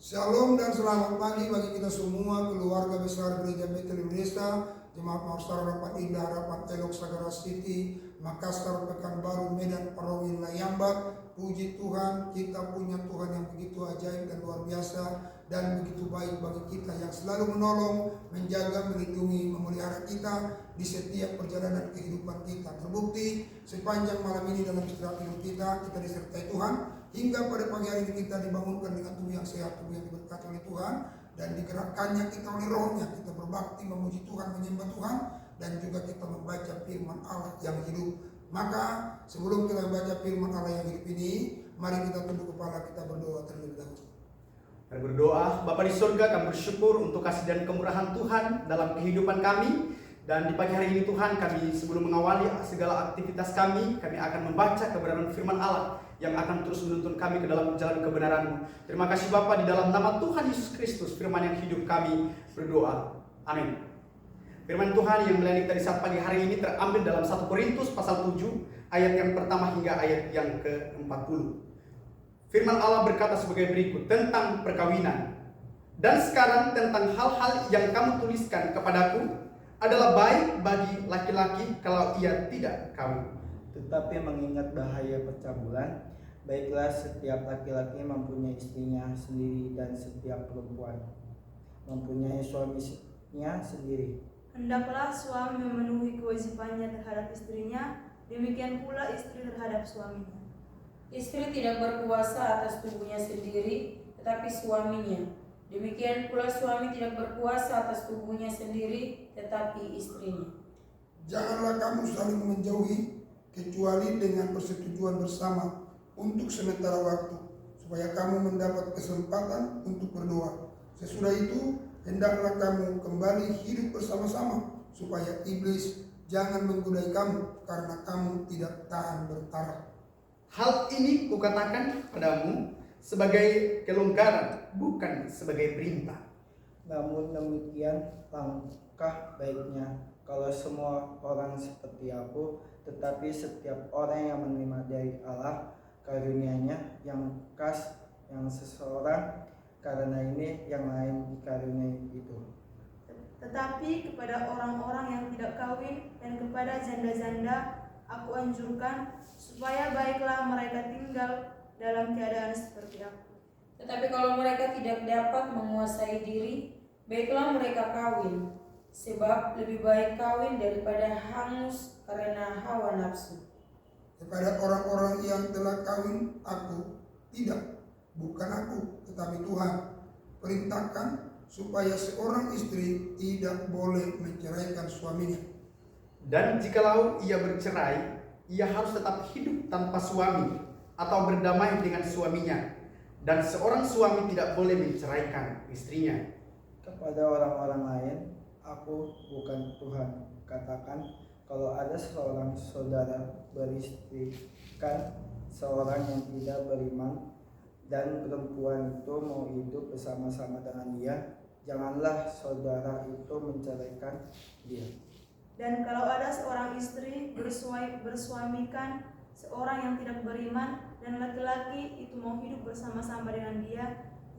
Shalom dan selamat pagi bagi kita semua, keluarga besar Gereja Betel Indonesia, Jemaat Maustara Harapan Indah, Harapan Elok Sagara City, Makassar, Pekanbaru, Medan, Parawi, Layambak. Puji Tuhan, kita punya Tuhan yang begitu ajaib dan luar biasa dan begitu baik bagi kita, yang selalu menolong, menjaga, melindungi, memelihara kita di setiap perjalanan kehidupan kita. Terbukti sepanjang malam ini dalam istirahat hidup kita disertai Tuhan. Hingga pada pagi hari ini kita dibangunkan dengan tubuh yang sehat, tubuh yang diberkati oleh Tuhan, dan digerakkannya kita oleh Roh-Nya. Kita berbakti, memuji Tuhan, menyembah Tuhan, dan juga kita membaca firman Allah yang hidup. Maka sebelum kita membaca firman Allah yang hidup ini, mari kita tunduk kepala, kita berdoa terlebih dahulu. Mari berdoa. Bapa di surga, kami bersyukur untuk kasih dan kemurahan Tuhan dalam kehidupan kami. Dan di pagi hari ini Tuhan, kami sebelum mengawali segala aktivitas kami akan membaca kebenaran firman Allah yang akan terus menuntun kami ke dalam jalan kebenaran-Mu. Terima kasih Bapa, di dalam nama Tuhan Yesus Kristus, firman yang hidup kami berdoa. Amin. Firman Tuhan yang melayani kita di saat pagi hari ini terambil dalam 1 Korintus pasal 7 ayat yang pertama hingga ayat yang ke-40. Firman Allah berkata sebagai berikut tentang perkawinan. Dan sekarang tentang hal-hal yang kamu tuliskan kepadaku adalah baik bagi laki-laki kalau ia tidak kawin. Tetapi mengingat bahaya percabulan, baiklah setiap laki-laki mempunyai istrinya sendiri dan setiap perempuan mempunyai suaminya sendiri. Hendaklah suami memenuhi kewajibannya terhadap istrinya, demikian pula istri terhadap suaminya. Istri tidak berkuasa atas tubuhnya sendiri, tetapi suaminya. Demikian pula suami tidak berkuasa atas tubuhnya sendiri, tetapi istrinya. Janganlah kamu saling menjauhi, kecuali dengan persetujuan bersama untuk sementara waktu, supaya kamu mendapat kesempatan untuk berdoa. Sesudah itu, hendaklah kamu kembali hidup bersama-sama, supaya iblis jangan menggodai kamu, karena kamu tidak tahan bertaraf. Hal ini kukatakan padamu sebagai kelonggaran, bukan sebagai perintah. Namun demikian, langkah baiknya kalau semua orang seperti aku, tetapi setiap orang yang menerima dari Allah karunia-Nya yang khas, yang seseorang, karena ini yang lain dikaruniai itu. Tetapi kepada orang-orang yang tidak kawin dan kepada janda-janda aku anjurkan supaya baiklah mereka tinggal dalam keadaan seperti aku. Tetapi kalau mereka tidak dapat menguasai diri, baiklah mereka kawin, sebab lebih baik kawin daripada hangus karena hawa nafsu. Kepada orang-orang yang telah kawin aku tidak, bukan aku, tetapi Tuhan, perintahkan supaya seorang istri tidak boleh menceraikan suaminya. Dan jikalau ia bercerai, ia harus tetap hidup tanpa suami atau berdamai dengan suaminya. Dan seorang suami tidak boleh menceraikan istrinya. Kepada orang-orang lain, aku bukan Tuhan. Katakan, kalau ada seorang saudara beristrikan seorang yang tidak beriman, dan perempuan itu mau hidup bersama-sama dengan dia, janganlah saudara itu menceraikan dia. Dan kalau ada seorang istri bersuamikan seorang yang tidak beriman, dan laki-laki itu mau hidup bersama-sama dengan dia,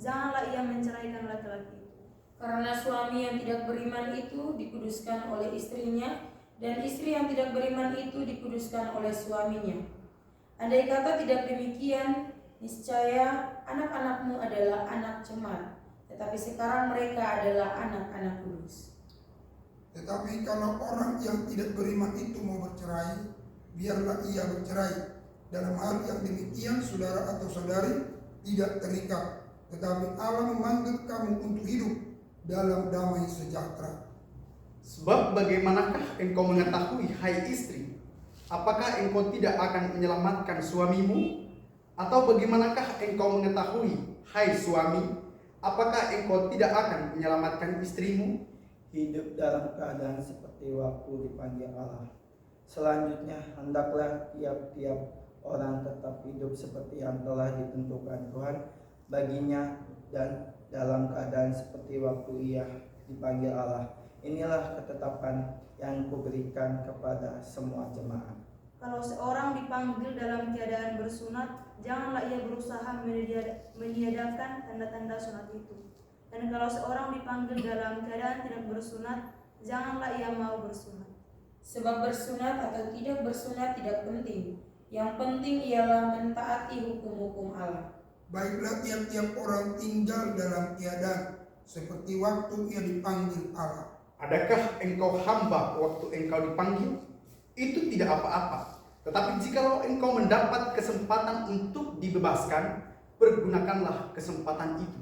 janganlah ia menceraikan laki-laki itu. Karena suami yang tidak beriman itu dikuduskan oleh istrinya, dan istri yang tidak beriman itu dikuduskan oleh suaminya. Andai kata tidak demikian, niscaya anak-anakmu adalah anak cemar, tetapi sekarang mereka adalah anak-anak kudus. Tetapi kalau orang yang tidak beriman itu mau bercerai, biarlah ia bercerai. Dalam hal yang demikian, saudara atau saudari tidak terikat, tetapi Allah memanggil kamu untuk hidup dalam damai sejahtera. Sebab bagaimanakah engkau mengetahui, hai istri, apakah engkau tidak akan menyelamatkan suamimu? Atau bagaimanakah engkau mengetahui, hai suami, apakah engkau tidak akan menyelamatkan istrimu? Hidup dalam keadaan seperti waktu dipanggil Allah. Selanjutnya, hendaklah tiap-tiap orang tetap hidup seperti yang telah ditentukan Tuhan baginya, dan dalam keadaan seperti waktu ia dipanggil Allah. Inilah ketetapan yang kuberikan kepada semua jemaat. Kalau seorang dipanggil dalam keadaan bersunat, janganlah ia berusaha meniadakan tanda-tanda sunat itu. Dan kalau seorang dipanggil dalam keadaan tidak bersunat, janganlah ia mau bersunat. Sebab bersunat atau tidak bersunat tidak penting. Yang penting ialah mentaati hukum-hukum Allah. Baiklah tiap-tiap orang tinggal dalam keadaan seperti waktu ia dipanggil Allah. Adakah engkau hamba waktu engkau dipanggil? Itu tidak apa-apa. Tetapi jikalau engkau mendapat kesempatan untuk dibebaskan, pergunakanlah kesempatan itu.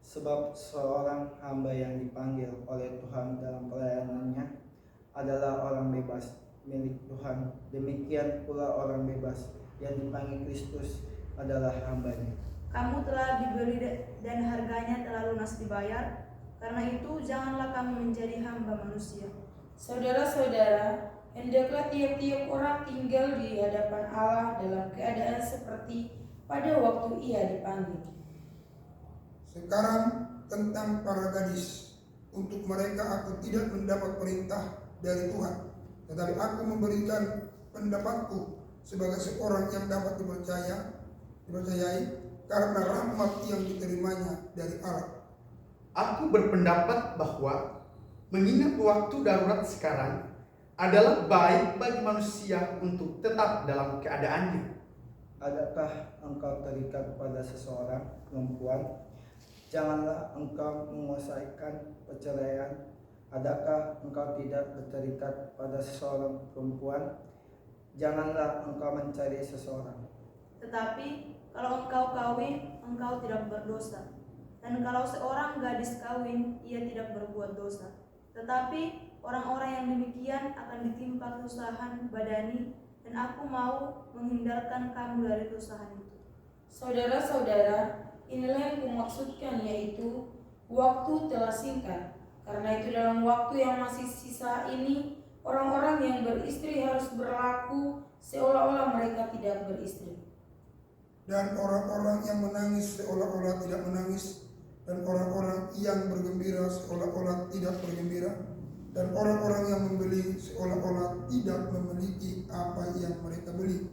Sebab seorang hamba yang dipanggil oleh Tuhan dalam pelayanannya adalah orang bebas milik Tuhan. Demikian pula orang bebas yang dipanggil Kristus adalah hambanya. Kamu telah dibeli dan harganya telah lunas dibayar. Karena itu janganlah kamu menjadi hamba manusia. Saudara-saudara, hendaklah tiap-tiap orang tinggal di hadapan Allah dalam keadaan seperti pada waktu ia dipanggil. Sekarang tentang para gadis, untuk mereka aku tidak mendapat perintah dari Tuhan, tetapi aku memberikan pendapatku sebagai seorang yang dapat dipercayai karena rahmat yang diterimanya dari Allah. Aku berpendapat bahwa mengingat waktu darurat sekarang adalah baik bagi manusia untuk tetap dalam keadaannya. Adakah engkau terikat pada seseorang perempuan? Janganlah engkau menguasaikan perceraian. Adakah engkau tidak terikat pada seseorang perempuan? Janganlah engkau mencari seseorang. Tetapi kalau engkau kawin, engkau tidak berdosa. Dan kalau seorang gadis kawin, ia tidak berbuat dosa. Tetapi orang-orang yang demikian akan ditimpa kesusahan badani, dan aku mau menghindarkan kamu dari kesusahan itu. Saudara-saudara, inilah yang kumaksudkan, yaitu waktu telah singkat. Karena itu dalam waktu yang masih sisa ini, orang-orang yang beristri harus berlaku seolah-olah mereka tidak beristri. Dan orang-orang yang menangis seolah-olah tidak menangis, dan orang-orang yang bergembira seolah-olah tidak bergembira, dan orang-orang yang membeli seolah-olah tidak memiliki apa yang mereka beli.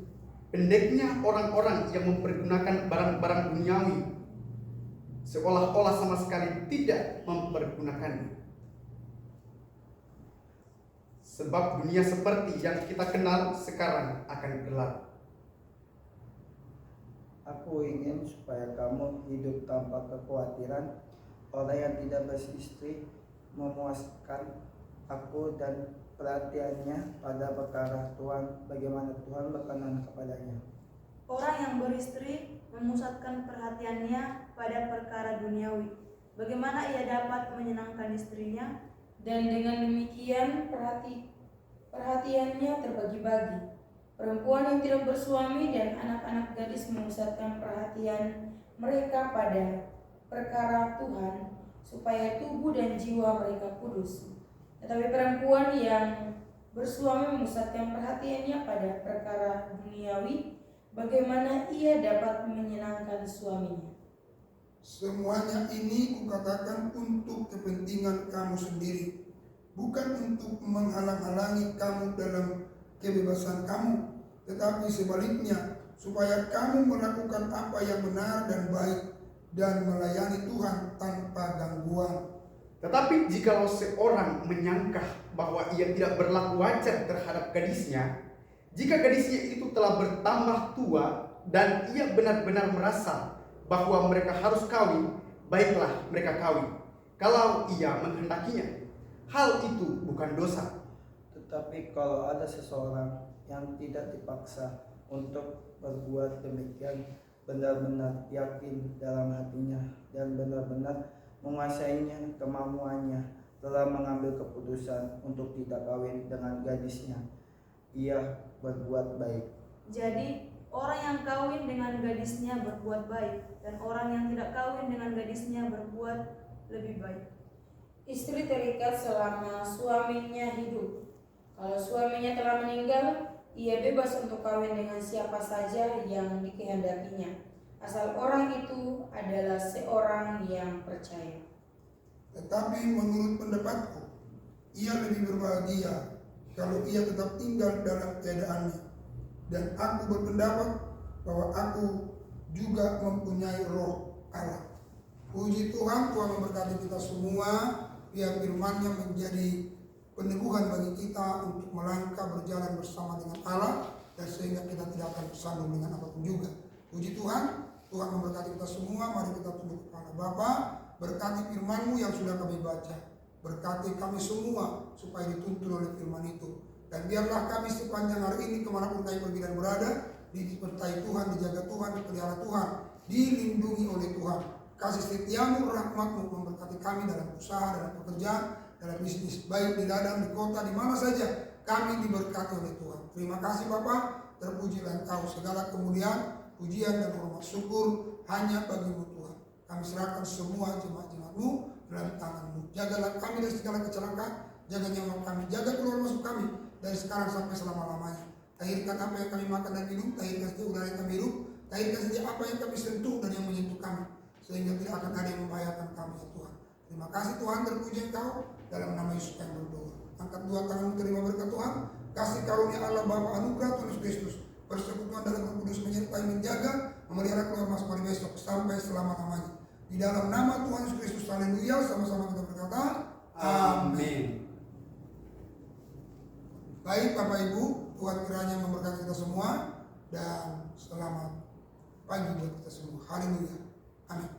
Pendeknya orang-orang yang mempergunakan barang-barang duniawi seolah-olah sama sekali tidak mempergunakannya. Sebab dunia seperti yang kita kenal sekarang akan gelap. Aku ingin supaya kamu hidup tanpa kekhawatiran. Orang yang tidak beristri memuaskan aku dan perhatiannya pada perkara Tuhan, bagaimana Tuhan berkenan kepadanya. Orang yang beristri memusatkan perhatiannya pada perkara duniawi, bagaimana ia dapat menyenangkan istrinya, Dan dengan demikian perhatiannya terbagi-bagi. Perempuan yang tidak bersuami dan anak-anak gadis memusatkan perhatian mereka pada perkara Tuhan, supaya tubuh dan jiwa mereka kudus. Tetapi perempuan yang bersuami memusatkan perhatiannya pada perkara duniawi, bagaimana ia dapat menyenangkan suaminya. Semuanya ini kukatakan untuk kepentingan kamu sendiri, bukan untuk menghalang-halangi kamu dalam kebebasan kamu, tetapi sebaliknya supaya kamu melakukan apa yang benar dan baik dan melayani Tuhan tanpa gangguan. Tetapi jikalau seorang menyangka bahwa ia tidak berlaku wajar terhadap gadisnya, jika gadisnya itu telah bertambah tua dan ia benar-benar merasa bahwa mereka harus kawin, baiklah mereka kawin, kalau ia menghendakinya. Hal itu bukan dosa. Tetapi kalau ada seseorang yang tidak dipaksa untuk berbuat demikian, benar-benar yakin dalam hatinya dan benar-benar menguasainya kemampuannya, telah mengambil keputusan untuk tidak kawin dengan gadisnya, ia berbuat baik. Jadi orang yang kawin dengan gadisnya berbuat baik, dan orang yang tidak kawin dengan gadisnya berbuat lebih baik. Istri terikat selama suaminya hidup. Kalau suaminya telah meninggal, ia bebas untuk kawin dengan siapa saja yang dikehendakinya, asal orang itu adalah seorang yang percaya. Tetapi menurut pendapatku, ia lebih berbahagia kalau ia tetap tinggal dalam keadaannya, dan aku berpendapat bahwa aku juga mempunyai roh Allah. Puji Tuhan, Tuhan memberkati kita semua. Biar firman-Nya menjadi peneguhan bagi kita untuk melangkah berjalan bersama dengan Allah, dan sehingga kita tidak akan tersandung dengan apapun juga. Puji Tuhan, Tuhan memberkati kita semua. Mari kita tunduk kepada Bapa. Berkati firman-Mu yang sudah kami baca. Berkati kami semua supaya dituntun oleh firman itu. Dan biarlah kami sepanjang hari ini kemanapun kami pergi dan berada, disertai Tuhan, dijaga Tuhan, dipelihara Tuhan, dilindungi oleh Tuhan. Kasih setiamu, rahmat-Mu memberkati kami dalam usaha, dalam pekerjaan, dalam bisnis, baik di ladang, di kota, di mana saja kami diberkati oleh Tuhan. Terima kasih Bapa, terpujilah Engkau. Segala kemuliaan, pujian dan hormat syukur hanya bagi-Mu Tuhan. Kami serahkan semua jemaat-jemaat-Mu dalam tangan-Mu. Jagalah kami dari segala kecelakaan, jaga nyawa kami, jaga keluar masuk kami dari sekarang sampai selama-lamanya. Tahirkan apa yang kami makan dan minum, tahirkan saja udara yang kami hirup, tahirkan saja apa yang kami sentuh dan yang menyentuh kami, sehingga tidak akan ada yang membahayakan kami ya Tuhan. Terima kasih Tuhan, terpuji Engkau, dalam nama Yesus kami berdoa. Angkat dua tanganmu, terima berkat Tuhan. Kasih karunia Allah Bapa, anugerah Tuhan Yesus Kristus, persekutuan dalam Roh Kudus menyertai, menjaga, memelihara keluar masuk hari besok sampai selama-lamanya. Di dalam nama Tuhan Yesus Kristus, haleluya. Sama-sama kita berkata, amin. Baik Bapak Ibu, Tuhan kiranya memberkati kita semua dan selamat pagi buat kita semua. Haleluya. Amin.